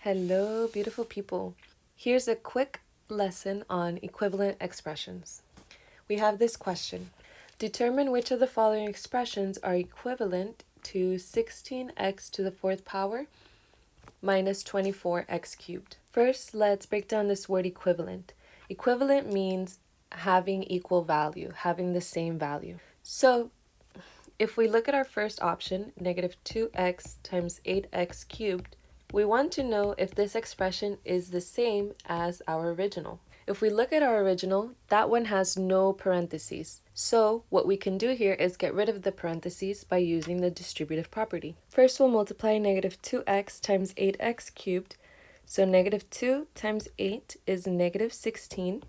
Hello, beautiful people. Here's a quick lesson on equivalent expressions. We have this question. Determine which of the following expressions are equivalent to 16x to the fourth power minus 24x cubed. First, let's break down this word equivalent. Equivalent means having equal value, having the same value. So, if we look at our first option, negative 2x times 8x cubed, we want to know if this expression is the same as our original. If we look at our original, that one has no parentheses. So what we can do here is get rid of the parentheses by using the distributive property. First, we'll multiply negative 2x times 8x cubed. So negative 2 times 8 is negative 16.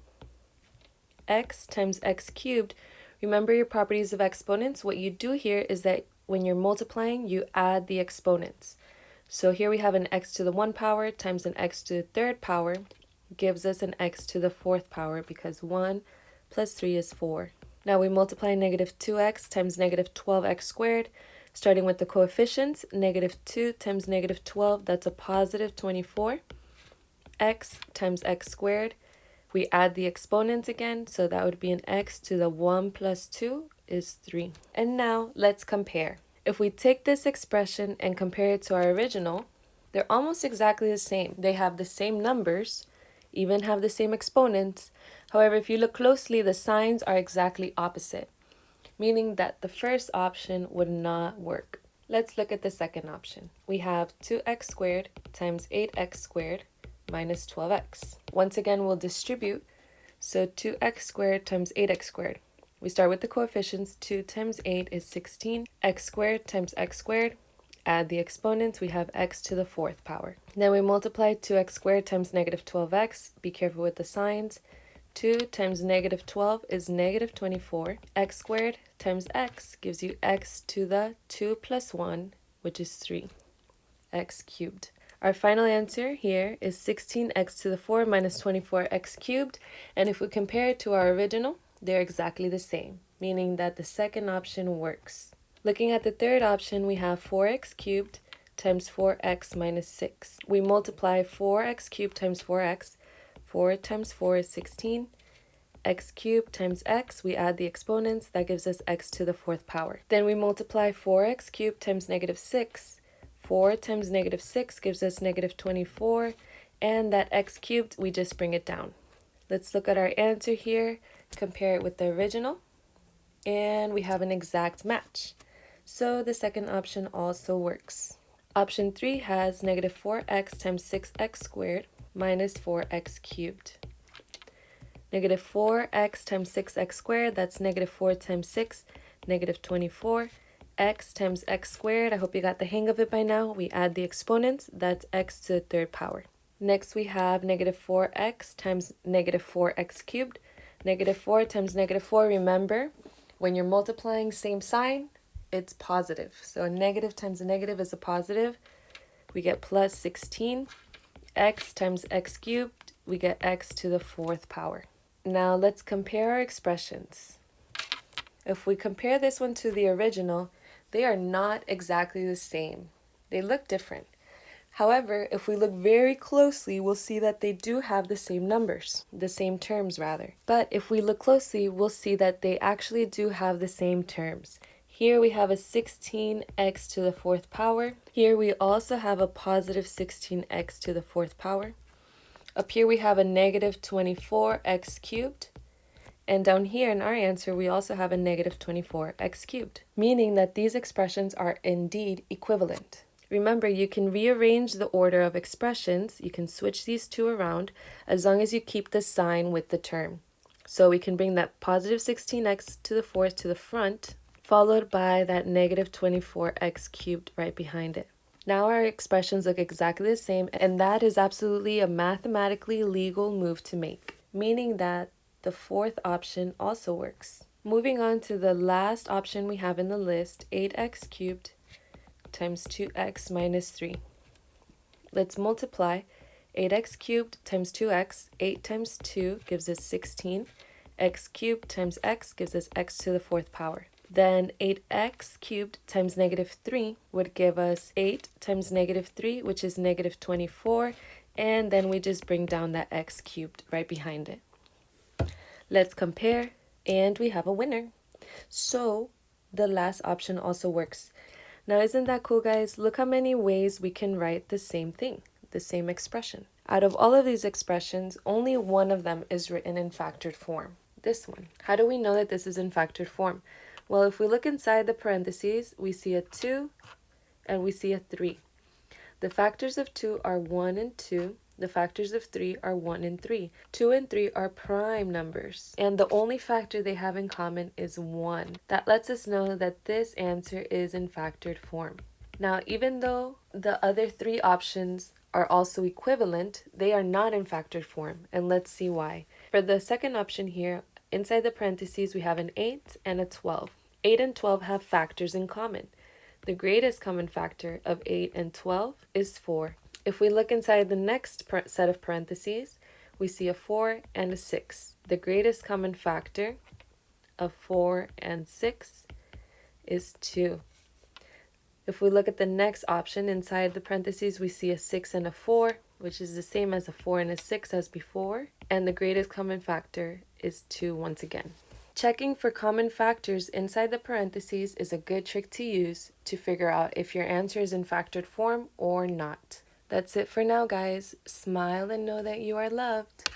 X times x cubed. Remember your properties of exponents. What you do here is that when you're multiplying, you add the exponents. So here we have an x to the 1 power times an x to the third power gives us an x to the fourth power because 1 plus 3 is 4. Now we multiply negative 2x times negative 12x squared. Starting with the coefficients, negative 2 times negative 12, that's a positive 24. X times x squared. We add the exponents again, so that would be an x to the 1 plus 2 is 3. And now let's compare. If we take this expression and compare it to our original, they're almost exactly the same. They have the same numbers, even have the same exponents. However, if you look closely, the signs are exactly opposite, meaning that the first option would not work. Let's look at the second option. We have 2x squared times 8x squared minus 12x. Once again, we'll distribute. So 2x squared times 8x squared. We start with the coefficients. 2 times 8 is 16. X squared times x squared. Add the exponents. We have x to the fourth power. Then we multiply 2x squared times negative 12x. Be careful with the signs. 2 times negative 12 is negative 24. X squared times x gives you x to the 2 plus 1, which is 3. X cubed. Our final answer here is 16x to the 4 minus 24x cubed. And if we compare it to our original, they're exactly the same, meaning that the second option works. Looking at the third option, we have 4x cubed times 4x minus 6. We multiply 4x cubed times 4x. 4 times 4 is 16. X cubed times x, we add the exponents. That gives us x to the fourth power. Then we multiply 4x cubed times negative 6. 4 times negative 6 gives us negative 24. And that x cubed, we just bring it down. Let's look at our answer here, compare it with the original, and we have an exact match. So the second option also works. Option 3 has negative 4x times 6x squared minus 4x cubed. Negative 4x times 6x squared, that's negative 4 times 6, negative 24. X times x squared, I hope you got the hang of it by now. We add the exponents, that's x to the third power. Next we have negative 4x times negative 4x cubed. Negative 4 times negative 4, remember, when you're multiplying same sign, it's positive. So a negative times a negative is a positive. We get plus 16. X times x cubed, we get x to the fourth power. Now let's compare our expressions. If we compare this one to the original, they are not exactly the same. They look different. However, if we look very closely, we'll see that they do have the same numbers, the same terms rather. But if we look closely, we'll see that they actually do have the same terms. Here we have a 16x to the fourth power. Here we also have a positive 16x to the fourth power. Up here we have a negative 24x cubed. And down here in our answer, we also have a negative 24x cubed, meaning that these expressions are indeed equivalent. Remember, you can rearrange the order of expressions. You can switch these two around as long as you keep the sign with the term. So we can bring that positive 16x to the fourth to the front, followed by that negative 24x cubed right behind it. Now our expressions look exactly the same, and that is absolutely a mathematically legal move to make, meaning that the fourth option also works. Moving on to the last option we have in the list, 8x cubed times 2x minus 3. Let's multiply 8x cubed times 2x. 8 times 2 gives us 16. X cubed times x gives us x to the fourth power. Then 8x cubed times -3 would give us 8 times -3, which is -24. And then we just bring down that x cubed right behind it. Let's compare, and we have a winner. So the last option also works. Now, isn't that cool, guys? Look how many ways we can write the same thing, the same expression. Out of all of these expressions, only one of them is written in factored form. This one. How do we know that this is in factored form? Well, if we look inside the parentheses, we see a 2 and we see a 3. The factors of 2 are 1 and 2. The factors of 3 are 1 and 3. 2 and 3 are prime numbers, and the only factor they have in common is 1. That lets us know that this answer is in factored form. Now, even though the other three options are also equivalent, they are not in factored form, and let's see why. For the second option here, inside the parentheses, we have an 8 and a 12. 8 and 12 have factors in common. The greatest common factor of 8 and 12 is 4. If we look inside the next set of parentheses, we see a 4 and a 6. The greatest common factor of 4 and 6 is 2. If we look at the next option inside the parentheses, we see a 6 and a 4, which is the same as a 4 and a 6 as before. And the greatest common factor is 2 once again. Checking for common factors inside the parentheses is a good trick to use to figure out if your answer is in factored form or not. That's it for now, guys. Smile and know that you are loved.